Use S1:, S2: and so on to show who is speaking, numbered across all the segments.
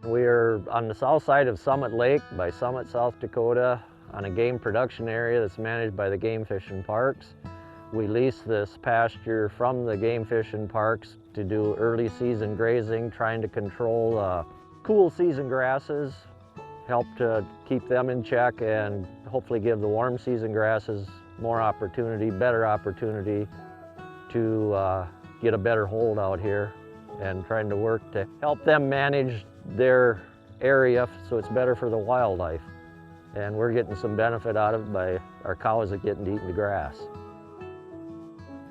S1: We're on the south side of Summit Lake by Summit, South Dakota, on a game production area that's managed by the Game Fish and Parks. We lease this pasture from the Game Fish and Parks to do early season grazing, trying to control cool season grasses, help to keep them in check, and hopefully give the warm season grasses more opportunity, better opportunity to get a better hold out here, and trying to work to help them manage their area so it's better for the wildlife. And we're getting some benefit out of it by our cows that getting to eat the grass.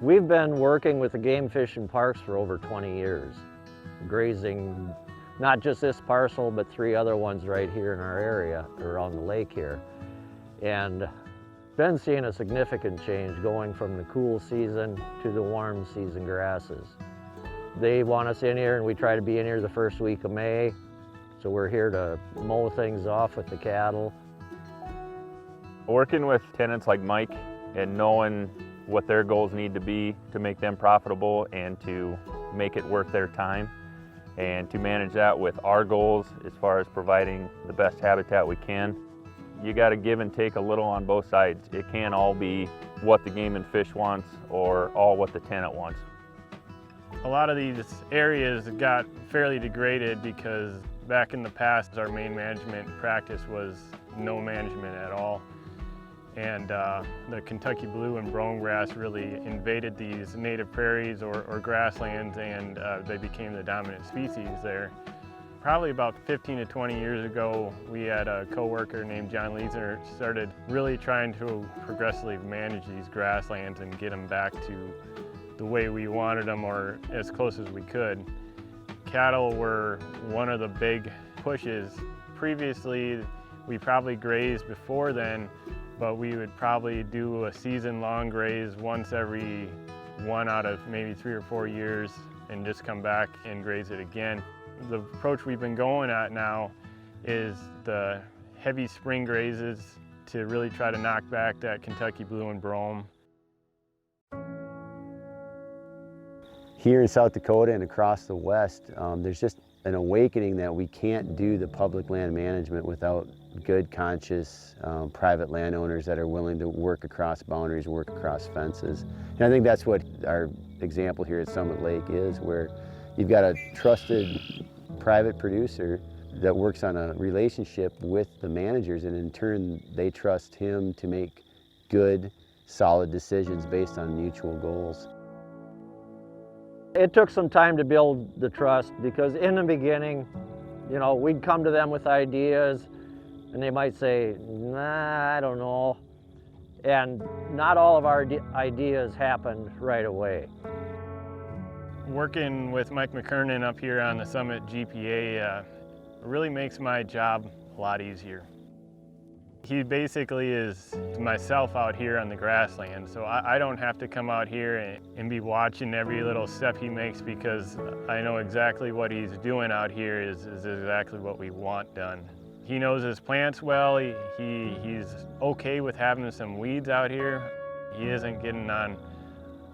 S1: We've been working with the Game Fish and Parks for over 20 years, grazing not just this parcel, but 3 other ones right here in our area around the lake here. And been seeing a significant change going from the cool season to the warm season grasses. They want us in here, and we try to be in here the first week of May. So we're here to mow things off with the cattle.
S2: Working with tenants like Mike and knowing what their goals need to be to make them profitable and to make it worth their time, and to manage that with our goals as far as providing the best habitat we can. You got to give and take a little on both sides. It can't all be what the Game and Fish wants or all what the tenant wants.
S3: A lot of these areas got fairly degraded because back in the past our main management practice was no management at all. And the Kentucky blue and brome grass really invaded these native prairies or grasslands, and they became the dominant species there. Probably about 15 to 20 years ago, we had a coworker named John Leesner started really trying to progressively manage these grasslands and get them back to the way we wanted them, or as close as we could. Cattle were one of the big pushes. Previously, we probably grazed before then, but we would probably do a season-long graze once every 1 out of maybe 3 or 4 years and just come back and graze it again. The approach we've been going at now is the heavy spring grazes to really try to knock back that Kentucky blue and brome.
S4: Here in South Dakota and across the West, there's just an awakening that we can't do the public land management without good, conscious, private landowners that are willing to work across boundaries, work across fences. And I think that's what our example here at Summit Lake is, where you've got a trusted private producer that works on a relationship with the managers, and in turn they trust him to make good, solid decisions based on mutual goals.
S1: It took some time to build the trust, because in the beginning, you know, we'd come to them with ideas and they might say, nah, I don't know. And not all of our ideas happened right away.
S3: Working with Mike McKernan up here on the Summit GPA really makes my job a lot easier. He basically is myself out here on the grassland, so I don't have to come out here and be watching every little step he makes, because I know exactly what he's doing out here is exactly what we want done. He knows his plants well. He's okay with having some weeds out here. He isn't getting on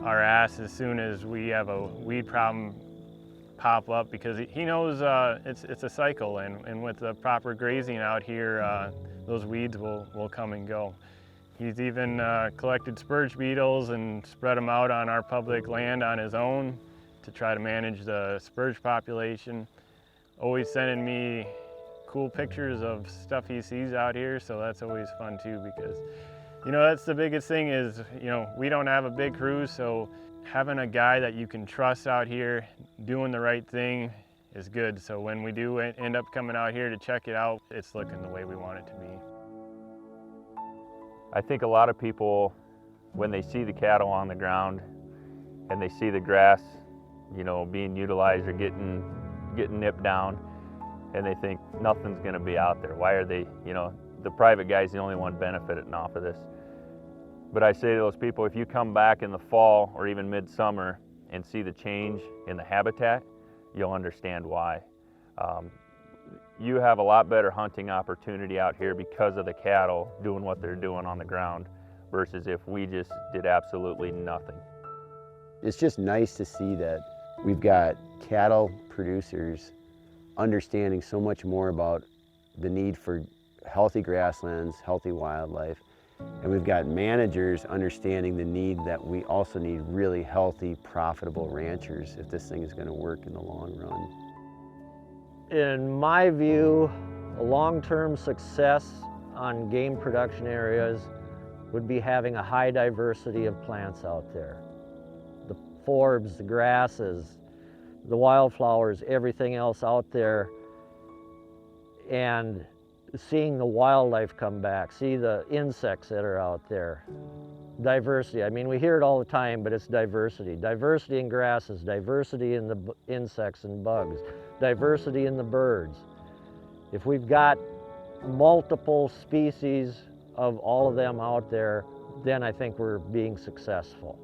S3: our ass as soon as we have a weed problem pop up, because he knows it's a cycle, and with the proper grazing out here, those weeds will come and go. He's even collected spurge beetles and spread them out on our public land on his own to try to manage the spurge population. Always sending me cool pictures of stuff he sees out here, so that's always fun too, because you know, that's the biggest thing is, you know, we don't have a big crew, so having a guy that you can trust out here doing the right thing is good. So when we do end up coming out here to check it out, it's looking the way we want it to be.
S2: I think a lot of people, when they see the cattle on the ground and they see the grass, you know, being utilized or getting nipped down, and they think nothing's going to be out there. Why are they, you know, the private guy's the only one benefiting off of this. But I say to those people, if you come back in the fall or even midsummer and see the change in the habitat, you'll understand why. You have a lot better hunting opportunity out here because of the cattle doing what they're doing on the ground versus if we just did absolutely nothing.
S4: It's just nice to see that we've got cattle producers understanding so much more about the need for healthy grasslands, healthy wildlife. And we've got managers understanding the need that we also need really healthy, profitable ranchers if this thing is going to work in the long run.
S1: In my view, a long-term success on game production areas would be having a high diversity of plants out there. The forbs, the grasses, the wildflowers, everything else out there, and seeing the wildlife come back, see the insects that are out there. Diversity, I mean, we hear it all the time, but it's diversity. Diversity in grasses, diversity in the insects and bugs, diversity in the birds. If we've got multiple species of all of them out there, then I think we're being successful.